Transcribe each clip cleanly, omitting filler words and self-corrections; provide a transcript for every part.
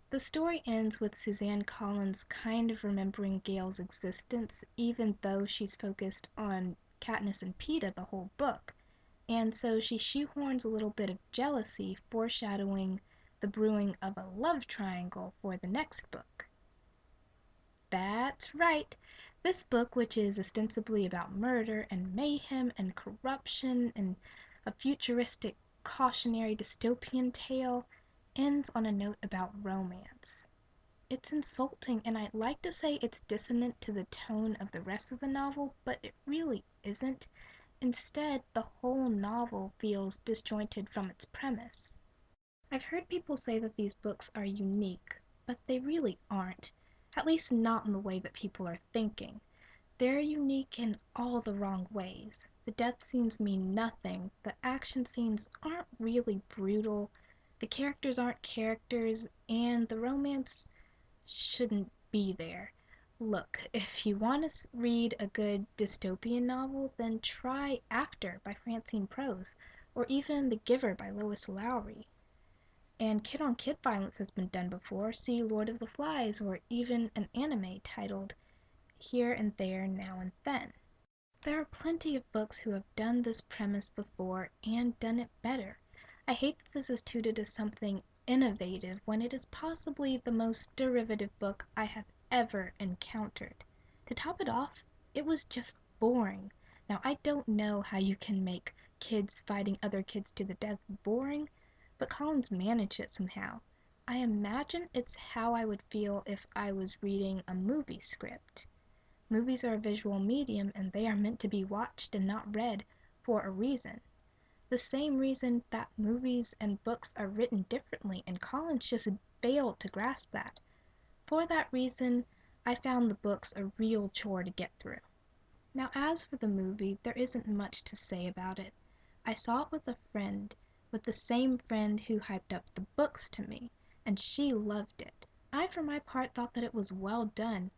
The story ends with Suzanne Collins kind of remembering Gail's existence, even though she's focused on Katniss and Peeta the whole book. And so she shoehorns a little bit of jealousy, foreshadowing the brewing of a love triangle for the next book. That's right. This book, which is ostensibly about murder and mayhem and corruption and a futuristic cautionary dystopian tale, ends on a note about romance. It's insulting, and I'd like to say it's dissonant to the tone of the rest of the novel, but it really isn't. Instead, the whole novel feels disjointed from its premise. I've heard people say that these books are unique, but they really aren't. At least not in the way that people are thinking. They're unique in all the wrong ways. The death scenes mean nothing, the action scenes aren't really brutal, the characters aren't characters, and the romance shouldn't be there. Look, if you want to read a good dystopian novel, then try After by Francine Prose, or even The Giver by Lois Lowry. And kid-on-kid violence has been done before. See Lord of the Flies, or even an anime titled Here and There, Now and Then. There are plenty of books who have done this premise before and done it better. I hate that this is touted as something innovative when it is possibly the most derivative book I have ever encountered. To top it off, it was just boring. Now, I don't know how you can make kids fighting other kids to the death boring, but Collins managed it somehow. I imagine it's how I would feel if I was reading a movie script. Movies are a visual medium and they are meant to be watched and not read for a reason. The same reason that movies and books are written differently, and Collins just failed to grasp that. For that reason, I found the books a real chore to get through. Now, as for the movie, there isn't much to say about it. I saw it with a friend, with the same friend who hyped up the books to me, and she loved it. I, for my part, thought that it was well done,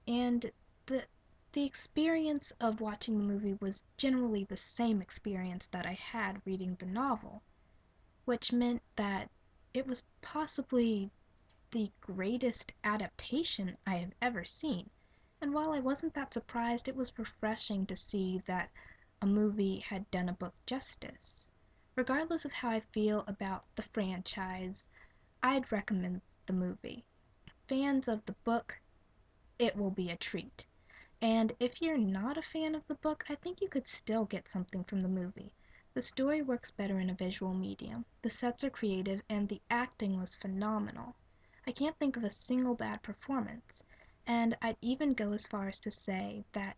and the the experience of watching the movie was generally the same experience that I had reading the novel, which meant that it was possibly the greatest adaptation I have ever seen. And while I wasn't that surprised, it was refreshing to see that a movie had done a book justice. Regardless of how I feel about the franchise, I'd recommend the movie. Fans of the book, it will be a treat. And if you're not a fan of the book, I think you could still get something from the movie. The story works better in a visual medium, the sets are creative, and the acting was phenomenal. I can't think of a single bad performance, and I'd even go as far as to say that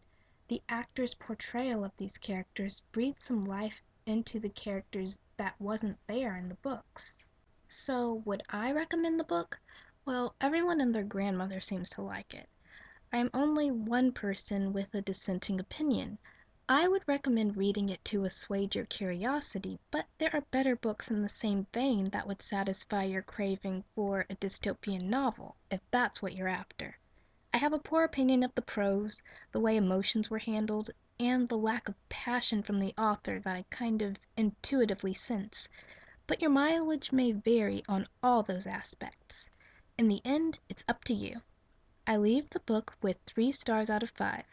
the actor's portrayal of these characters breathed some life into the characters that wasn't there in the books. So, would I recommend the book? Well, everyone and their grandmother seems to like it. I am only one person with a dissenting opinion. I would recommend reading it to assuage your curiosity, but there are better books in the same vein that would satisfy your craving for a dystopian novel, if that's what you're after. I have a poor opinion of the prose, the way emotions were handled, and the lack of passion from the author that I kind of intuitively sense, but your mileage may vary on all those aspects. In the end, it's up to you. I leave the book with 3 stars out of 5,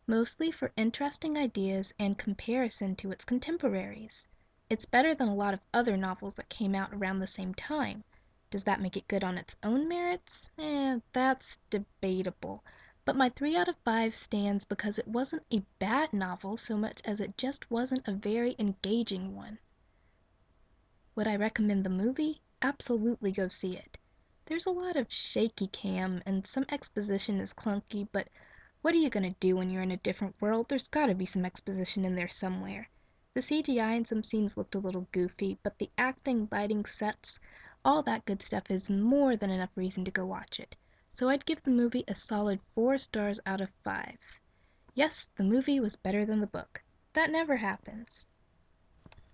mostly for interesting ideas and comparison to its contemporaries. It's better than a lot of other novels that came out around the same time. Does that make it good on its own merits? That's debatable. But my 3 out of 5 stands because it wasn't a bad novel so much as it just wasn't a very engaging one. Would I recommend the movie? Absolutely go see it. There's a lot of shaky cam and some exposition is clunky, but what are you gonna do when you're in a different world? There's gotta be some exposition in there somewhere. The CGI in some scenes looked a little goofy, but the acting, lighting, sets, all that good stuff is more than enough reason to go watch it. So I'd give the movie a solid 4 stars out of 5. Yes, the movie was better than the book. That never happens.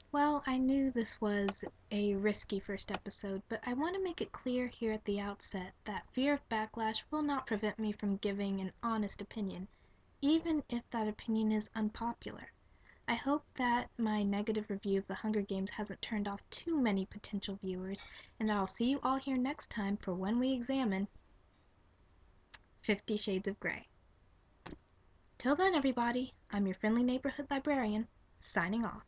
Well, I knew this was a risky first episode, but I want to make it clear here at the outset that fear of backlash will not prevent me from giving an honest opinion, even if that opinion is unpopular. I hope that my negative review of The Hunger Games hasn't turned off too many potential viewers, and that I'll see you all here next time for when we examine 50 Shades of Grey. Till then, everybody, I'm your friendly neighborhood librarian, signing off.